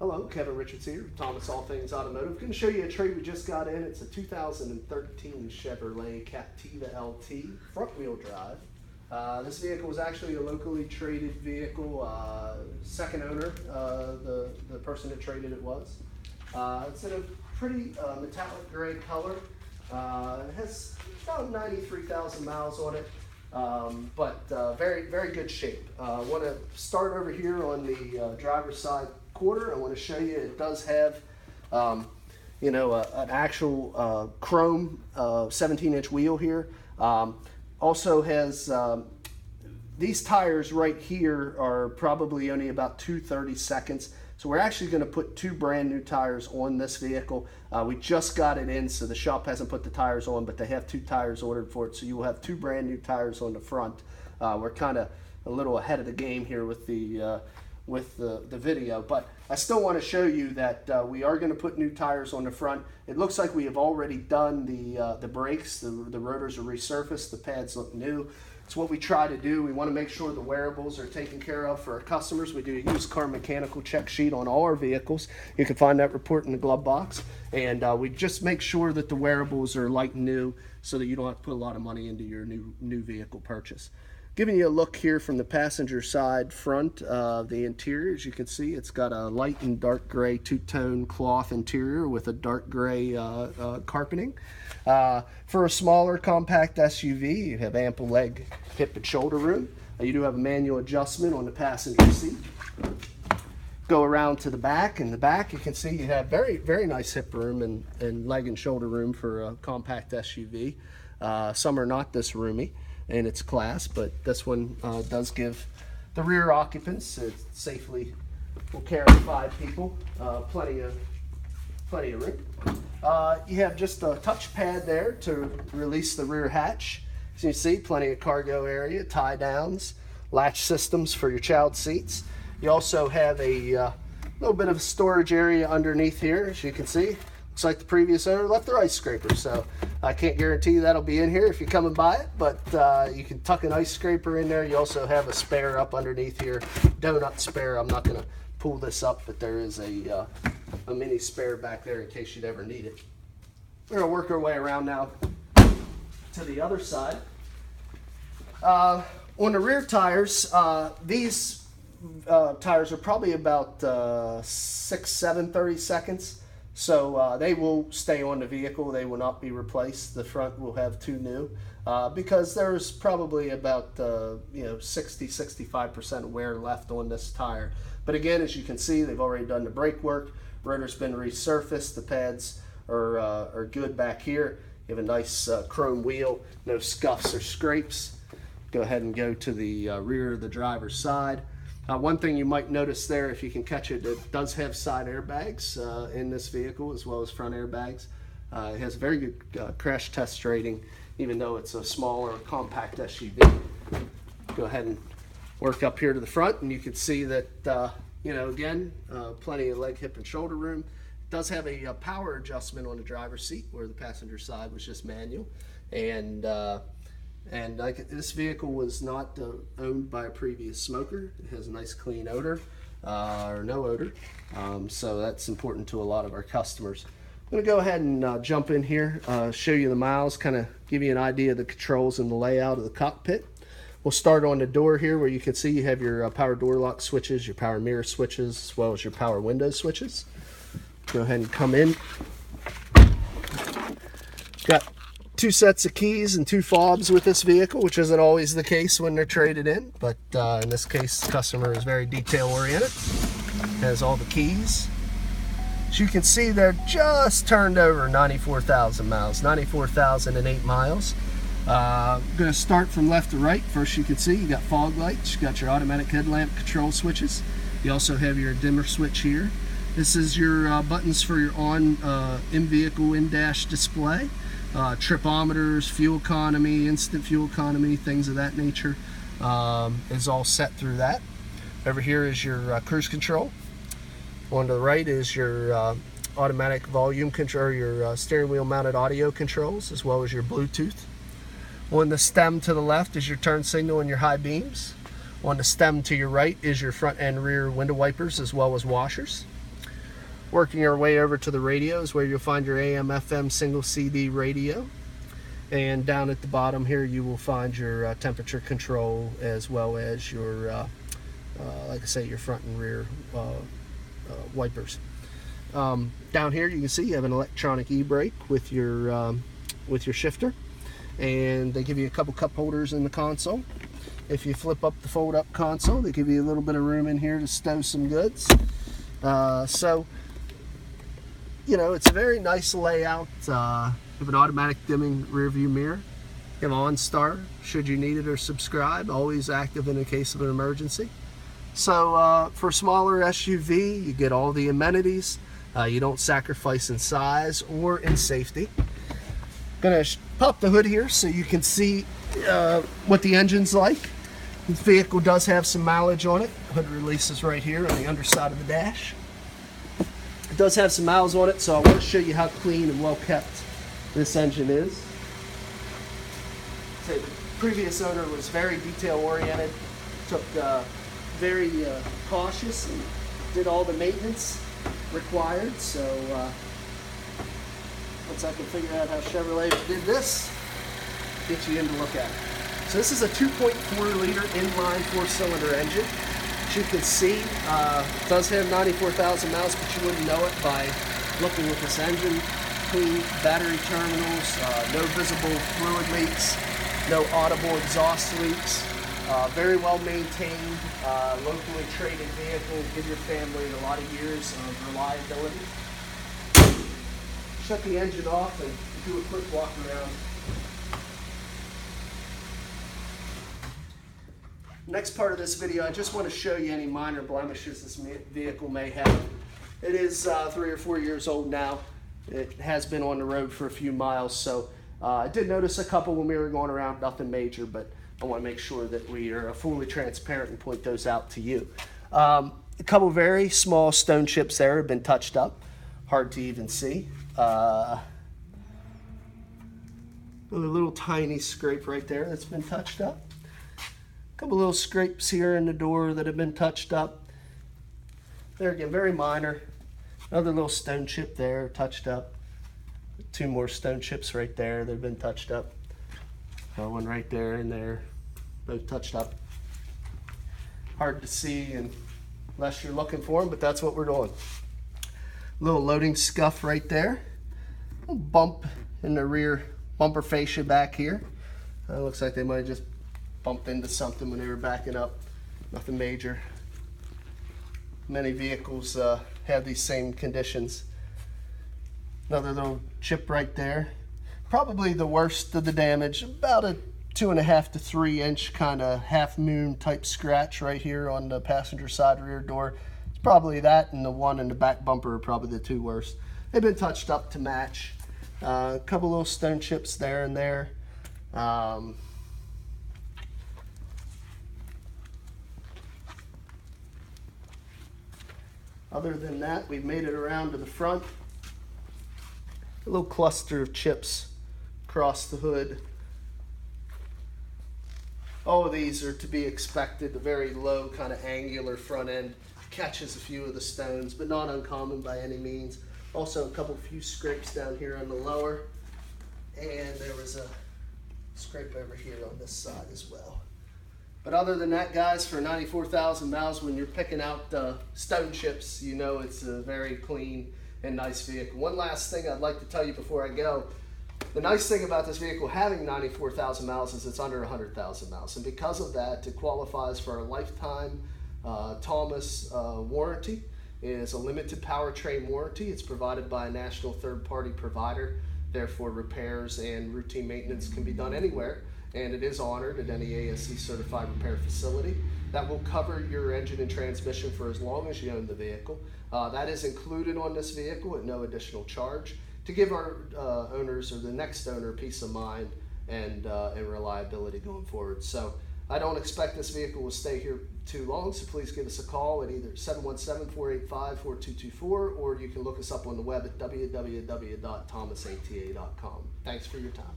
Hello, Kevin Richards here, Thomas All Things Automotive. Going to show you a trade we just got in. It's a 2013 Chevrolet Captiva LT, front wheel drive. This vehicle was actually a locally traded vehicle, second owner, the person that traded it was. It's in a pretty metallic gray color. It has about 93,000 miles on it, but very, very good shape. I want to start over here on the driver's side quarter. I want to show you it does have an actual chrome 17-inch wheel here. Also has these tires right here are probably only about 2/32, so we're actually going to put two brand new tires on this vehicle. We just got it in, so the shop hasn't put the tires on, but they have two tires ordered for it, so you will have two brand new tires on the front. We're kind of a little ahead of the game here with the video, but I still want to show you that we are going to put new tires on the front. It looks like we have already done the brakes. The rotors are resurfaced. The pads look new. It's what we try to do. We want to make sure the wearables are taken care of for our customers. We do a used car mechanical check sheet on all our vehicles. You can find that report in the glove box, and we just make sure that the wearables are like new so that you don't have to put a lot of money into your new vehicle purchase. Giving you a look here from the passenger side front of the interior. As you can see, it's got a light and dark gray two-tone cloth interior with a dark gray carpeting. For a smaller compact SUV, you have ample leg, hip, and shoulder room. You do have a manual adjustment on the passenger seat. Go around to the back. In the back, you can see you have very, very nice hip room and leg and shoulder room for a compact SUV. Some are not this roomy in its class, but this one does give the rear occupants, it safely will carry 5 people, plenty of room. You have just a touch pad there to release the rear hatch. As you see, plenty of cargo area, tie downs, latch systems for your child seats. You also have a little bit of a storage area underneath here. As you can see, looks like the previous owner left their ice scraper, so I can't guarantee you that'll be in here if you come and buy it, but you can tuck an ice scraper in there. You also have a spare up underneath here, donut spare. I'm not going to pull this up, but there is a mini spare back there in case you'd ever need it. We're going to work our way around now to the other side. On the rear tires, these tires are probably about 6-7 30-seconds. So they will stay on the vehicle. They will not be replaced. The front will have 2 new because there's probably about 60-65% wear left on this tire. But again, as you can see, they've already done the brake work. Rotor's been resurfaced. The pads are good back here. You have a nice chrome wheel, no scuffs or scrapes. Go ahead and go to the rear of the driver's side. One thing you might notice there, if you can catch it, it does have side airbags in this vehicle as well as front airbags. It has a very good crash test rating, even though it's a smaller compact SUV. Go ahead and work up here to the front, and you can see that, again, plenty of leg, hip, and shoulder room. It does have a power adjustment on the driver's seat where the passenger side was just manual. And this vehicle was not owned by a previous smoker. It has a nice clean odor, or no odor, so that's important to a lot of our customers. I'm going to go ahead and jump in here, show you the miles, kind of give you an idea of the controls and the layout of the cockpit. We'll start on the door here where you can see you have your power door lock switches, your power mirror switches, as well as your power window switches. Go ahead and come in. Got 2 sets of keys and 2 fobs with this vehicle, which isn't always the case when they're traded in, but in this case the customer is very detail oriented. Has all the keys. As you can see, they're just turned over 94,000 miles, 94,008 miles. I'm going to start from left to right. First, you can see you got fog lights, you got your automatic headlamp control switches. You also have your dimmer switch here. This is your buttons for your in-vehicle in-dash display. Tripometers, fuel economy, instant fuel economy, things of that nature is all set through that. Over here is your cruise control. On the right is your automatic volume control, your steering wheel mounted audio controls, as well as your Bluetooth. On the stem to the left is your turn signal and your high beams. On the stem to your right is your front and rear window wipers as well as washers. Working our way over to the radios, where you'll find your AM, FM single CD radio. And down at the bottom here you will find your temperature control, as well as your, like I say, your front and rear wipers. Down here you can see you have an electronic e-brake with your shifter, and they give you a couple cup holders in the console. If you flip up the fold-up console, they give you a little bit of room in here to stow some goods. So, you know, it's a very nice layout. You have an automatic dimming rear view mirror. You have OnStar should you need it, or subscribe, always active in the case of an emergency. So for a smaller SUV, you get all the amenities. You don't sacrifice in size or in safety. Gonna pop the hood here so you can see what the engine's like. This vehicle does have some mileage on it. Hood release is right here on the underside of the dash. It does have some miles on it, so I want to show you how clean and well kept this engine is. So the previous owner was very detail oriented, took very cautious, and did all the maintenance required. So once I can figure out how Chevrolet did this, get you in to look at it. So this is a 2.4 liter inline 4-cylinder engine. As you can see, it does have 94,000 miles, but you wouldn't know it by looking at this engine. Clean battery terminals, no visible fluid leaks, no audible exhaust leaks. Very well maintained, locally traded vehicle. Give your family a lot of years of reliability. Shut the engine off and do a quick walk around. Next part of this video, I just want to show you any minor blemishes this vehicle may have. It is 3 or 4 years old now. It has been on the road for a few miles, so I did notice a couple when we were going around, nothing major, but I want to make sure that we are fully transparent and point those out to you. A couple very small stone chips there have been touched up, hard to even see. A little tiny scrape right there that's been touched up. A couple little scrapes here in the door that have been touched up. There again, very minor. Another little stone chip there, touched up. 2 more stone chips right there that have been touched up. One right there and there, both touched up. Hard to see unless you're looking for them, but that's what we're doing. Little loading scuff right there. A bump in the rear bumper fascia back here. Looks like they might have just bumped into something when they were backing up. Nothing major. Many vehicles have these same conditions. Another little chip right there. Probably the worst of the damage. About a 2.5 to 3 inch kind of half moon type scratch right here on the passenger side rear door. It's probably that, and the one in the back bumper are probably the 2 worst. They've been touched up to match. A couple little stone chips there and there. Other than that, we've made it around to the front. A little cluster of chips across the hood. All of these are to be expected. The very low kind of angular front end catches a few of the stones, but not uncommon by any means. Also a few scrapes down here on the lower, and there was a scrape over here on this side as well. But other than that, guys, for 94,000 miles, when you're picking out stone chips, you know it's a very clean and nice vehicle. One last thing I'd like to tell you before I go. The nice thing about this vehicle having 94,000 miles is it's under 100,000 miles. And because of that, it qualifies for a lifetime Thomas warranty. It is a limited powertrain warranty. It's provided by a national third-party provider. Therefore, repairs and routine maintenance can be done anywhere. And it is honored at any ASE certified repair facility. That will cover your engine and transmission for as long as you own the vehicle. That is included on this vehicle at no additional charge to give our owners or the next owner peace of mind and reliability going forward. So I don't expect this vehicle will stay here too long, so please give us a call at either 717-485-4224, or you can look us up on the web at www.thomasata.com. Thanks for your time.